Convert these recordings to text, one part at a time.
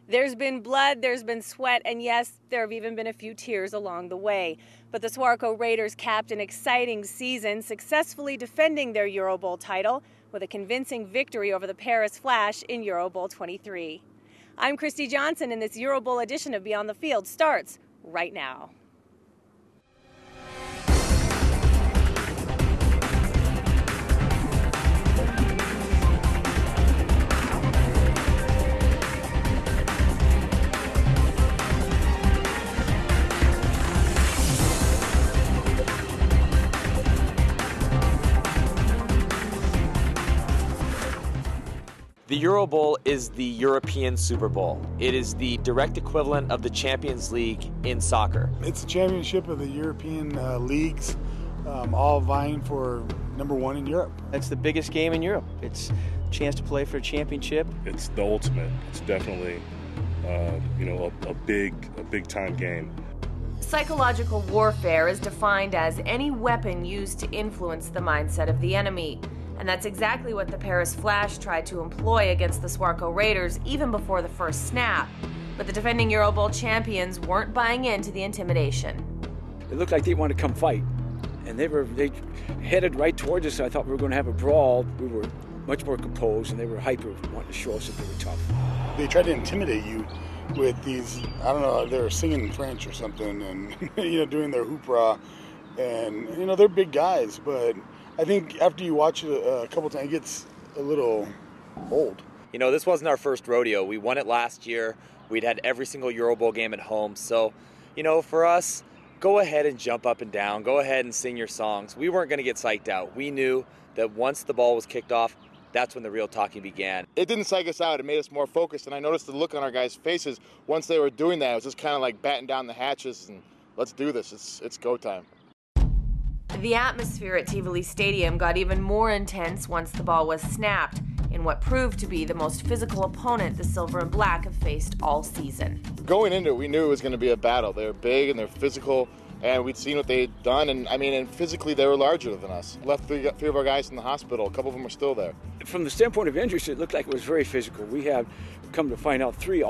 There's been blood, there's been sweat, and yes, there have even been a few tears along the way. But the Swarco Raiders capped an exciting season, successfully defending their EuroBowl title with a convincing victory over the Paris Flash in EuroBowl 23. I'm Christy Johnson, and this EuroBowl edition of Beyond the Field starts right now. The EuroBowl is the European Super Bowl. It is the direct equivalent of the Champions League in soccer. It's a championship of the European leagues, all vying for number one in Europe. It's the biggest game in Europe. It's a chance to play for a championship. It's the ultimate. It's definitely, a big time game. Psychological warfare is defined as any weapon used to influence the mindset of the enemy. And that's exactly what the Paris Flash tried to employ against the Swarco Raiders even before the first snap. But the defending EuroBowl champions weren't buying into the intimidation. It looked like they wanted to come fight, and they headed right towards us. I thought we were going to have a brawl. We were much more composed, and they were hyper, wanting to show us that they were tough. They tried to intimidate you with these, I don't know, they were singing in French or something, and doing their hoopla, and they're big guys, but I think after you watch it a couple times, it gets a little old. This wasn't our first rodeo. We won it last year. We'd had every single EuroBowl game at home. So, for us, go ahead and jump up and down. Go ahead and sing your songs. We weren't going to get psyched out. We knew that once the ball was kicked off, that's when the real talking began. It didn't psych us out. It made us more focused. And I noticed the look on our guys' faces once they were doing that. It was just kind of like batting down the hatches and let's do this. It's go time. The atmosphere at Tivoli Stadium got even more intense once the ball was snapped in what proved to be the most physical opponent the Silver and Black have faced all season. Going into it, we knew it was going to be a battle. They're big and they're physical, and we'd seen what they'd done, and physically they were larger than us. Left three of our guys in the hospital. A couple of them are still there. From the standpoint of injuries, it looked like it was very physical. We have come to find out three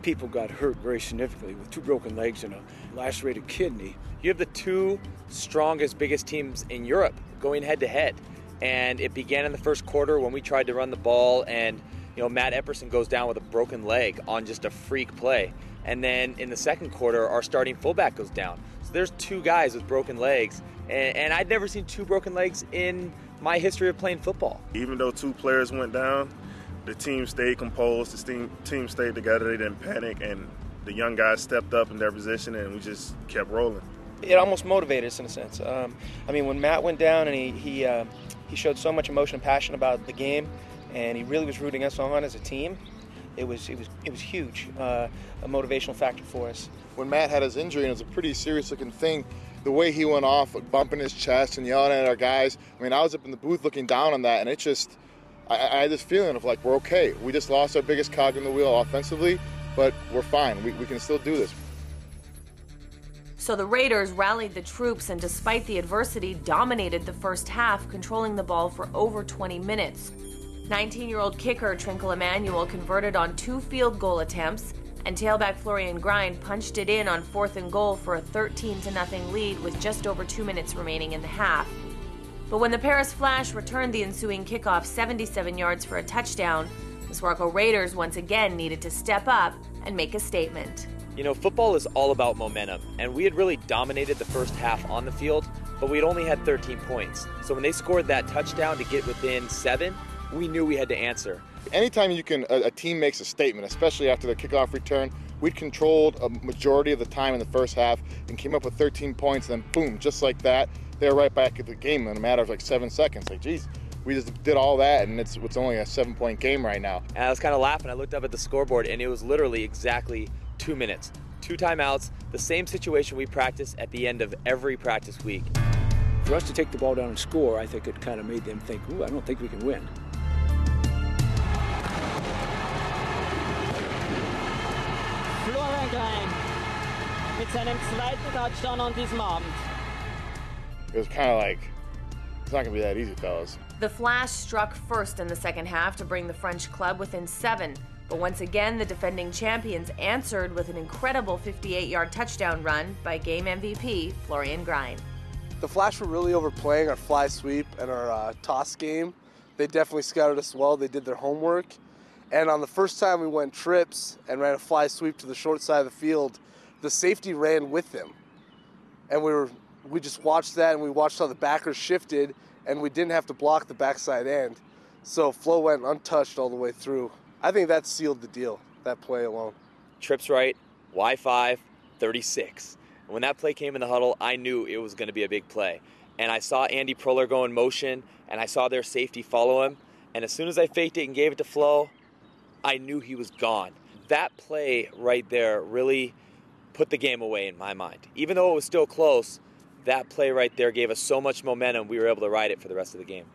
people got hurt very significantly with two broken legs and a lacerated kidney. You have the two strongest, biggest teams in Europe going head-to-head. And it began in the first quarter when we tried to run the ball, and Matt Epperson goes down with a broken leg on just a freak play. And then in the second quarter, our starting fullback goes down. So there's two guys with broken legs, and I'd never seen two broken legs in my history of playing football. Even though two players went down, the team stayed composed, the team stayed together, they didn't panic, and the young guys stepped up in their position, and we just kept rolling. It almost motivated us in a sense. When Matt went down and he showed so much emotion and passion about the game, and he really was rooting us on as a team, it was huge, a motivational factor for us. When Matt had his injury, and it was a pretty serious looking thing, the way he went off, bumping his chest and yelling at our guys, I was up in the booth looking down on that, and it just, I had this feeling of like, we're okay. We just lost our biggest cog in the wheel offensively, but we're fine. We can still do this. So the Raiders rallied the troops and, despite the adversity, dominated the first half, controlling the ball for over 20 minutes. 19-year-old kicker Trinkle Emmanuel converted on 2 field goal attempts, and tailback Florian Grind punched it in on 4th and goal for a 13-0 lead with just over 2 minutes remaining in the half. But when the Paris Flash returned the ensuing kickoff 77 yards for a touchdown, the Swarco Raiders once again needed to step up and make a statement. Football is all about momentum, and we had really dominated the first half on the field, but we'd only had 13 points. So when they scored that touchdown to get within 7, we knew we had to answer. Anytime a team makes a statement, especially after their kickoff return, we'd controlled a majority of the time in the first half and came up with 13 points, and then boom, just like that, they were right back at the game in a matter of like 7 seconds. Like, geez, we just did all that, and it's only a 7-point game right now. And I was kind of laughing. I looked up at the scoreboard, and it was literally exactly 2 minutes. 2 timeouts, the same situation we practice at the end of every practice week. For us to take the ball down and score, I think it kind of made them think, I don't think we can win. Florian Grind mit seinem zweiten Touchdown an diesem Abend. It was kind of like, it's not going to be that easy, fellas. The Flash struck first in the second half to bring the French club within 7, But once again, the defending champions answered with an incredible 58-yard touchdown run by game MVP Florian Grein. The Flash were really overplaying our fly sweep and our toss game. They definitely scouted us well. They did their homework. And on the first time we went trips and ran a fly sweep to the short side of the field, the safety ran with them. And we just watched that, and we watched how the backers shifted, and we didn't have to block the backside end. So Flo went untouched all the way through. I think that sealed the deal, that play alone. Trips right, Y5, 36. And when that play came in the huddle, I knew it was going to be a big play. And I saw Andy Proller go in motion, and I saw their safety follow him. And as soon as I faked it and gave it to Flo, I knew he was gone. That play right there really put the game away in my mind. Even though it was still close, that play right there gave us so much momentum, we were able to ride it for the rest of the game.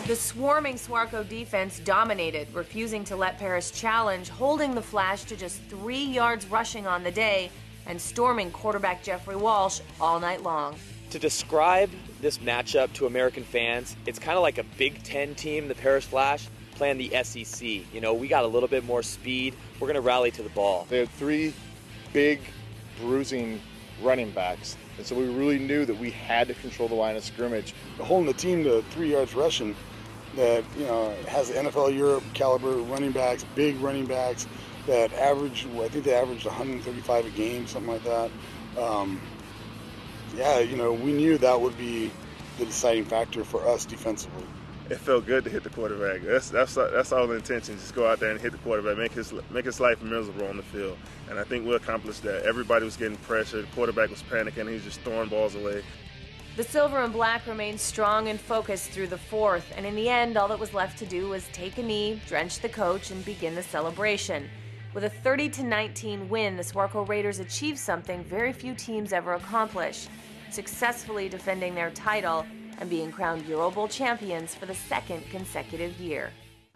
The swarming Swarco defense dominated, refusing to let Paris challenge, holding the Flash to just 3 yards rushing on the day, and storming quarterback Jeffrey Walsh all night long. To describe this matchup to American fans, it's kind of like a Big Ten team, the Paris Flash, playing the SEC. You know, we got a little bit more speed. We're going to rally to the ball. They had 3 big, bruising running backs, and so we really knew that we had to control the line of scrimmage. Holding the team to 3 yards rushing that, you know, has NFL Europe caliber running backs, big running backs that average, I think they averaged 135 a game, something like that. Yeah, you know, we knew that would be the deciding factor for us defensively. It felt good to hit the quarterback. That's all the intention. Just go out there and hit the quarterback, make his life miserable on the field. And I think we accomplished that. Everybody was getting pressure. The quarterback was panicking. He was just throwing balls away. The silver and black remained strong and focused through the fourth, and in the end, all that was left to do was take a knee, drench the coach, and begin the celebration. With a 30-19 win, the Swarco Raiders achieved something very few teams ever accomplish, successfully defending their title and being crowned EuroBowl champions for the 2nd consecutive year.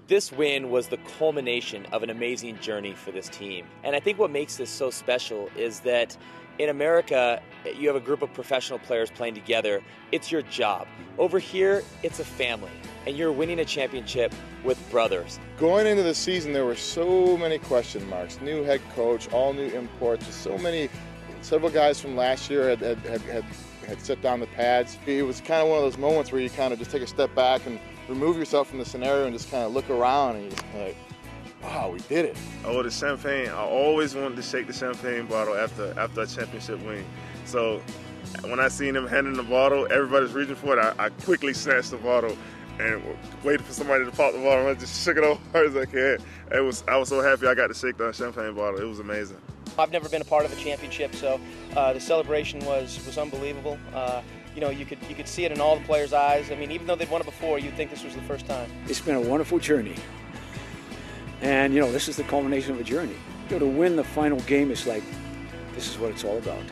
This win was the culmination of an amazing journey for this team. And I think what makes this so special is that in America, you have a group of professional players playing together. It's your job. Over here, it's a family, and you're winning a championship with brothers. Going into the season, there were so many question marks. New head coach, all new imports, several guys from last year had set down the pads. It was kind of one of those moments where you kind of just take a step back and remove yourself from the scenario and just kind of look around and you're just like, wow, we did it. Oh, the champagne. I always wanted to shake the champagne bottle after a championship win. So when I seen them handing the bottle, everybody's reaching for it. I quickly snatched the bottle and waited for somebody to pop the bottle. And I just shook it over as I could. I was so happy I got to shake the champagne bottle. It was amazing. I've never been a part of a championship, so the celebration was unbelievable. You know, you could see it in all the players' eyes. I mean, even though they'd won it before, you'd think this was the first time. It's been a wonderful journey. And, you know, this is the culmination of a journey. You know, to win the final game is like, this is what it's all about.